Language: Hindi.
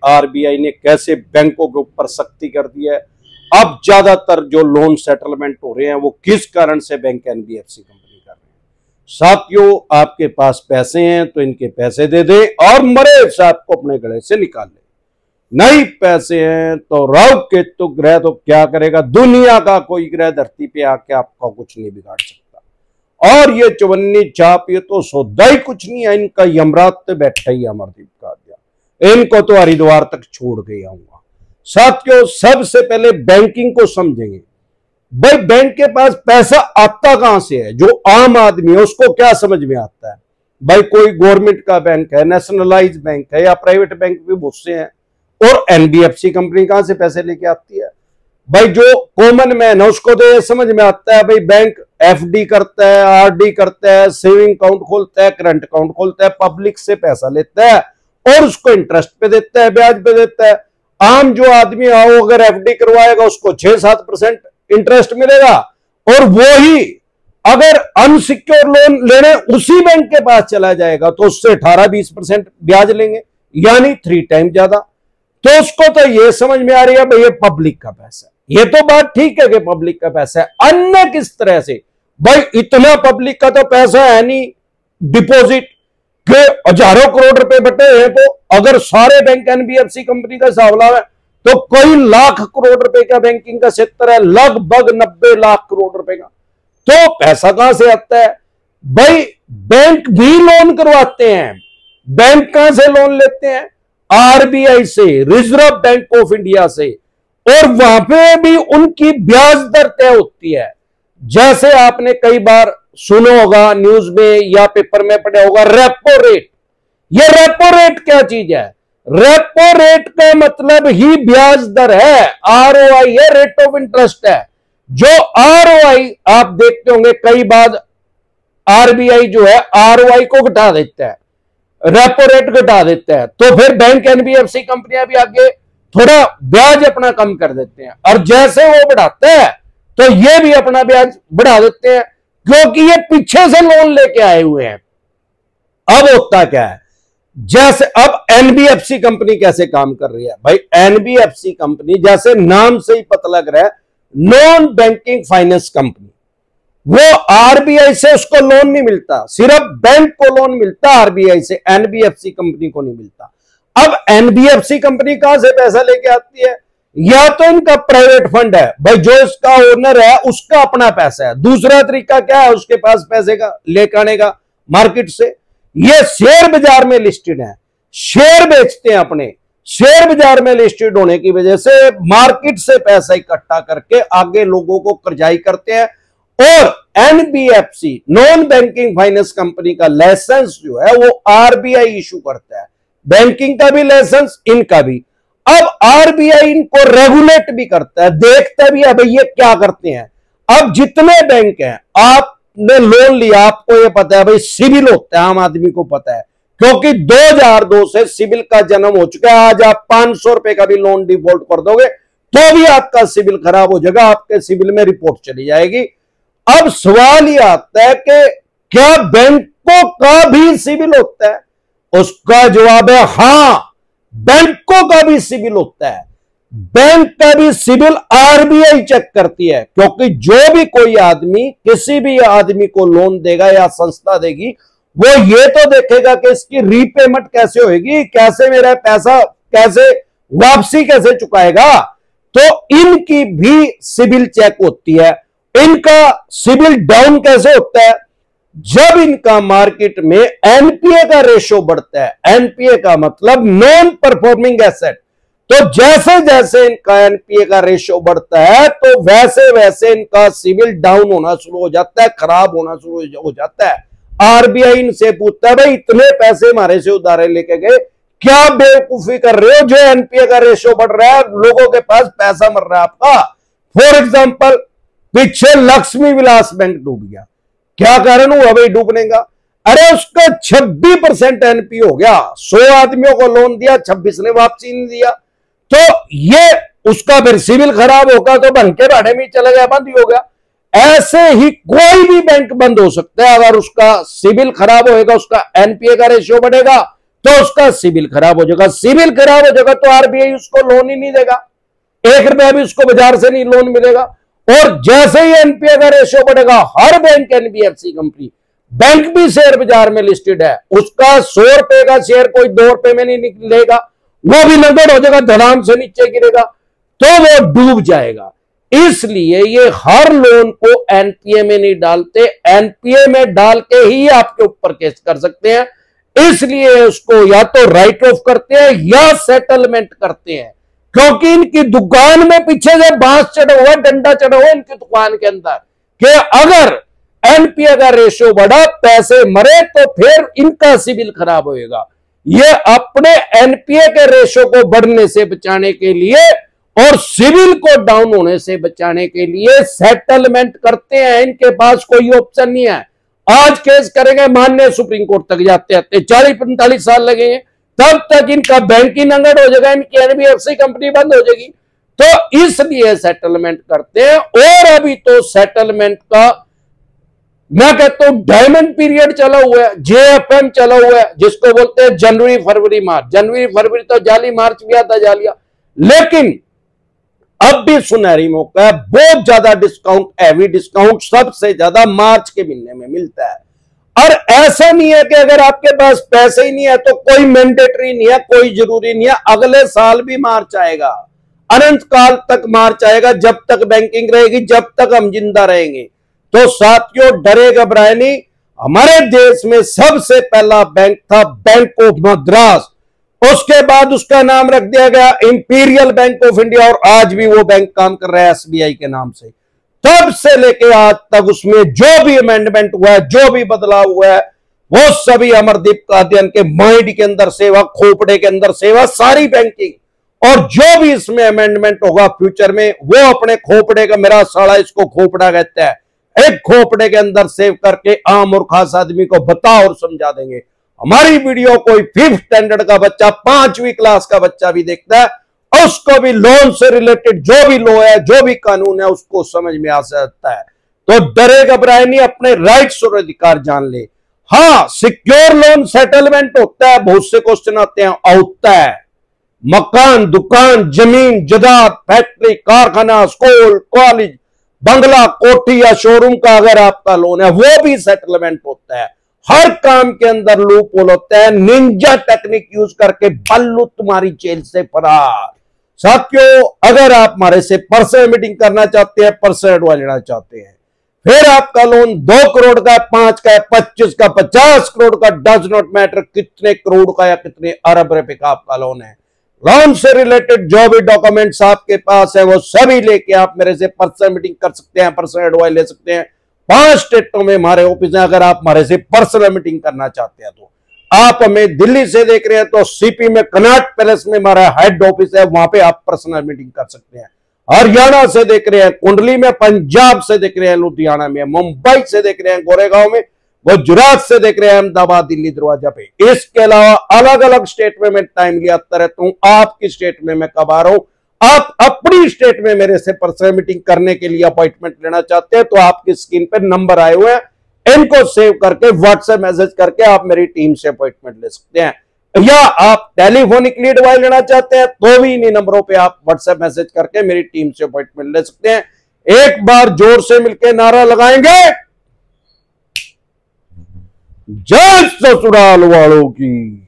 आरबीआई ने कैसे बैंकों के ऊपर सख्ती कर दी है। अब ज्यादातर जो लोन सेटलमेंट हो रहे हैं वो किस कारण से बैंक एनबीएफसी कंपनी कर रहे हैं। साथियों, आपके पास पैसे हैं तो इनके पैसे दे दे और मरे साहब को अपने गले से निकाल ले। नहीं पैसे हैं तो राहु केतु ग्रह तो क्या करेगा, दुनिया का कोई ग्रह धरती पे आके आपका कुछ नहीं बिगाड़ सकता। और ये चवन्नी चाप ये तो सौदा ही कुछ नहीं है, इनका यमराज तो बैठा ही अमरदीप का दिया, इनको तो हरिद्वार तक छोड़ के आऊंगा। साथियों, सबसे पहले बैंकिंग को समझेंगे। भाई बैंक के पास पैसा आता कहां से है, जो आम आदमी है उसको क्या समझ में आता है। भाई कोई गवर्नमेंट का बैंक है, नेशनलाइज बैंक है या प्राइवेट बैंक भी बहुत से हैं, और एनबीएफसी कंपनी कहां से पैसे लेके आती है। भाई जो कॉमन मैन है उसको तो ये समझ में आता है, भाई बैंक एफडी करता है, आरडी करता है, सेविंग अकाउंट खोलता है, करंट अकाउंट खोलता है, पब्लिक से पैसा लेता है और उसको इंटरेस्ट पे देता है, ब्याज पे देता है। आम जो आदमी आओ अगर एफडी करवाएगा उसको 6-7% इंटरेस्ट मिलेगा, और वो ही अगर अनसिक्योर लोन लेने उसी बैंक के पास चला जाएगा तो उससे 18-20% ब्याज लेंगे, यानी 3 टाइम ज्यादा। तो उसको तो ये समझ में आ रही है भाई ये पब्लिक का पैसा है। ये तो बात ठीक है कि पब्लिक का पैसा है, अन्य किस तरह से। भाई इतना पब्लिक का तो पैसा है नहीं डिपॉजिट के हजारों करोड़ रुपए बटे हैं, तो अगर सारे बैंक एनबीएफसी कंपनी का हिसाब लावे तो कई लाख करोड़ रुपए का बैंकिंग का क्षेत्र है, लगभग 90 लाख करोड़ रुपए का। तो पैसा कहां से आता है। भाई बैंक भी लोन करवाते हैं, बैंक कहां से लोन लेते हैं, आरबीआई से, रिजर्व बैंक ऑफ इंडिया से, और वहां पे भी उनकी ब्याज दर तय होती है। जैसे आपने कई बार सुना होगा न्यूज में या पेपर में पढ़ा होगा रेपो रेट। ये रेपो रेट क्या चीज है, रेपो रेट का मतलब ही ब्याज दर है, आरओआई है, रेट ऑफ इंटरेस्ट है। जो आरओआई आप देखते होंगे कई बार आरबीआई जो है आरओआई को घटा देता है, रेपो रेट घटा देता है, तो फिर बैंक एनबीएफसी कंपनियां भी आगे थोड़ा ब्याज अपना कम कर देते हैं, और जैसे वो बढ़ाता है तो ये भी अपना ब्याज बढ़ा देते हैं, क्योंकि ये पीछे से लोन लेके आए हुए हैं। अब होता क्या है, जैसे अब एनबीएफसी कंपनी कैसे काम कर रही है। भाई एनबीएफसी कंपनी जैसे नाम से ही पता लग रहा है नॉन बैंकिंग फाइनेंस कंपनी, वो आरबीआई से उसको लोन नहीं मिलता, सिर्फ बैंक को लोन मिलता आरबीआई से, एनबीएफसी कंपनी को नहीं मिलता। अब एनबीएफसी कंपनी कहां से पैसा लेके आती है, या तो इनका प्राइवेट फंड है, भाई जो इसका ओनर है उसका अपना पैसा है। दूसरा तरीका क्या है उसके पास पैसे का लेकर आने का, मार्केट से। ये शेयर बाजार में लिस्टेड है, शेयर बेचते हैं अपने, शेयर बाजार में लिस्टेड होने की वजह से मार्केट से पैसा इकट्ठा करके आगे लोगों को कर्जाई करते हैं। और NBFC non banking finance company का लाइसेंस जो है वो आरबीआई इशू करता है, बैंकिंग का भी लाइसेंस, इनका भी। अब आरबीआई इनको रेगुलेट भी करता है, देखता भी है भाई ये क्या करते हैं। अब जितने बैंक हैं, आपने लोन लिया, आपको ये पता है भाई सिविल होता है, आम आदमी को पता है, क्योंकि 2002 से सिविल का जन्म हो चुका है। आज आप 500 रुपए का भी लोन डिफॉल्ट कर दोगे तो भी आपका सिविल खराब हो जाएगा, आपके सिविल में रिपोर्ट चली जाएगी। अब सवाल यह आता है कि क्या बैंकों का भी सिविल होता है, उसका जवाब है हां, बैंकों का भी सिविल होता है। बैंक का भी सिविल आरबीआई चेक करती है, क्योंकि जो भी कोई आदमी किसी भी आदमी को लोन देगा या संस्था देगी, वो ये तो देखेगा कि इसकी रीपेमेंट कैसे होगी, कैसे मेरा पैसा कैसे वापसी कैसे चुकाएगा। तो इनकी भी सिविल चेक होती है। इनका सिविल डाउन कैसे होता है, जब इनका मार्केट में एनपीए का रेशो बढ़ता है। एनपीए का मतलब नॉन परफॉर्मिंग एसेट। तो जैसे जैसे इनका एनपीए का रेशो बढ़ता है तो वैसे वैसे इनका सिविल डाउन होना शुरू हो जाता है, खराब होना शुरू हो जाता है। आरबीआई इनसे पूछता है भाई इतने पैसे हमारे से उधारे लेके गए, क्या बेवकूफी कर रहे हो, जो एनपीए का रेशो बढ़ रहा है, लोगों के पास पैसा मर रहा है आपका। फॉर एग्जाम्पल पीछे लक्ष्मी विलास बैंक डूब गया, क्या कारण हुआ भाई डूबने का, अरे उसका 26% एनपी हो गया। 100 आदमियों को लोन दिया, 26 ने वापसी नहीं दिया, तो ये उसका फिर सिविल खराब होगा तो भंके भाड़े में चला गया, बंद ही हो गया। ऐसे ही कोई भी बैंक बंद हो सकता है, अगर उसका सिविल खराब होएगा, उसका एनपीए का रेशियो बढ़ेगा तो उसका सिविल खराब हो जाएगा। सिविल खराब हो जाएगा तो आरबीआई उसको लोन ही नहीं देगा, 1 रुपया भी उसको बाजार से नहीं लोन मिलेगा। और जैसे ही एनपीए का रेशियो बढ़ेगा, हर बैंक, एनबीएफसी कंपनी, बैंक भी शेयर बाजार में लिस्टेड है, उसका 100 रुपए का शेयर कोई 2 रुपए में नहीं निकलेगा, वो भी नगद हो जाएगा, धड़ाम से नीचे गिरेगा, तो वो डूब जाएगा। इसलिए ये हर लोन को एनपीए में नहीं डालते, एनपीए में डाल के ही आपके ऊपर केस कर सकते हैं। इसलिए उसको या तो राइट ऑफ करते हैं या सेटलमेंट करते हैं, क्योंकि इनकी दुकान में पीछे से बांस चढ़ा हुआ, डंडा चढ़ा हुआ इनकी दुकान के अंदर, कि अगर एनपीए का रेशियो बढ़ा, पैसे मरे, तो फिर इनका सिविल खराब होएगा। ये अपने एनपीए के रेशियो को बढ़ने से बचाने के लिए और सिविल को डाउन होने से बचाने के लिए सेटलमेंट करते हैं। इनके पास कोई ऑप्शन नहीं है। आज केस करेंगे, माननीय सुप्रीम कोर्ट तक जाते आते 40-45 साल लगेंगे, तब तक इनका बैंकिंग नगद हो जाएगा, इनकी एनबीएफसी कंपनी बंद हो जाएगी। तो इसलिए सेटलमेंट करते हैं। और अभी तो सेटलमेंट का मैं कहता हूं डायमंड पीरियड चला हुआ है, जेएफएम चला हुआ है, जिसको बोलते हैं जनवरी फरवरी मार्च। जनवरी फरवरी तो जाली, मार्च भी आता जालिया, लेकिन अब भी सुनहरी मौका है। बहुत ज्यादा डिस्काउंट, हैवी डिस्काउंट सबसे ज्यादा मार्च के महीने में मिलता है। और ऐसा नहीं है कि अगर आपके पास पैसे ही नहीं है तो कोई मैंडेटरी नहीं है, कोई जरूरी नहीं है, अगले साल भी मार्च आएगा, अनंत काल तक मार्च आएगा, जब तक बैंकिंग रहेगी, जब तक हम जिंदा रहेंगे। तो साथियों, डरे घबराए नहीं। हमारे देश में सबसे पहला बैंक था बैंक ऑफ मद्रास, उसके बाद उसका नाम रख दिया गया इंपीरियल बैंक ऑफ इंडिया, और आज भी वो बैंक काम कर रहा है एसबीआई के नाम से। तब से लेके आज तक उसमें जो भी अमेंडमेंट हुआ है, जो भी बदलाव हुआ है, वो सभी अमरदीप कादियान के माइंड के अंदर सेवा, खोपड़े के अंदर सेवा, सारी बैंकिंग। और जो भी इसमें अमेंडमेंट होगा फ्यूचर में, वो अपने खोपड़े का, मेरा साला इसको खोपड़ा कहता है, एक खोपड़े के अंदर सेव करके आम और खास आदमी को बता और समझा देंगे। हमारी वीडियो कोई 5th स्टैंडर्ड का बच्चा, 5वीं क्लास का बच्चा भी देखता है, उसको भी लोन से रिलेटेड जो भी लॉ है, जो भी कानून है, उसको समझ में आ सकता है। तो डरे घबराए नहीं, अपने राइट्स और अधिकार जान ले। हाँ, सिक्योर लोन सेटलमेंट होता है, बहुत से क्वेश्चन आते हैं, होता है। मकान, दुकान, जमीन, जायदाद, फैक्ट्री, कारखाना, स्कूल, कॉलेज, बंगला, कोठी या शोरूम का अगर आपका लोन है, वो भी सेटलमेंट होता है। हर काम के अंदर लूप होल होता है। निंजा टेक्निक यूज करके बल्लू तुम्हारी जेल से फरार। साथियों, अगर आप हमारे से पर्सनल मीटिंग करना चाहते हैं, पर्सनल एडवाइस लेना चाहते हैं, फिर आपका लोन 2 करोड़ का है, 5 का है, 25 का, 50 करोड़ का, डज नॉट मैटर कितने करोड़ का या कितने अरब रुपए का आपका लोन है, लोन से रिलेटेड जो भी डॉक्यूमेंट्स आपके पास है, वो सभी लेके आप मेरे से पर्सनल मीटिंग कर सकते हैं, पर्सनल एडवाइस ले सकते हैं। 5 स्टेटों में हमारे ऑफिस है। अगर आप हमारे से पर्सनल मीटिंग करना चाहते हैं, तो आप हमें दिल्ली से देख रहे हैं तो सीपी में कनॉट पैलेस में हमारा हेड ऑफिस है, वहां पे आप पर्सनल मीटिंग कर सकते हैं। हरियाणा से देख रहे हैं कुंडली में, पंजाब से देख रहे हैं लुधियाना में, मुंबई से देख रहे हैं गोरेगांव में, गुजरात से देख रहे हैं अहमदाबाद, दिल्ली दरवाजा पे। इसके अलावा अलग अलग स्टेट में मैं टाइम लिया आता रहता हूं। आपकी स्टेट में मैं कब आ रहा हूं, आप अपनी स्टेट में मेरे से पर्सनल मीटिंग करने के लिए अपॉइंटमेंट लेना चाहते हैं, तो आपकी स्क्रीन पर नंबर आए हुए हैं, इनको सेव करके व्हाट्सएप मैसेज करके आप मेरी टीम से अपॉइंटमेंट ले सकते हैं। या आप टेलीफोनिकली एडवाइस लेना चाहते हैं, तो भी इन्हीं नंबरों पे आप व्हाट्सएप मैसेज करके मेरी टीम से अपॉइंटमेंट ले सकते हैं। एक बार जोर से मिलकर नारा लगाएंगे, जय ससुराल वालों की।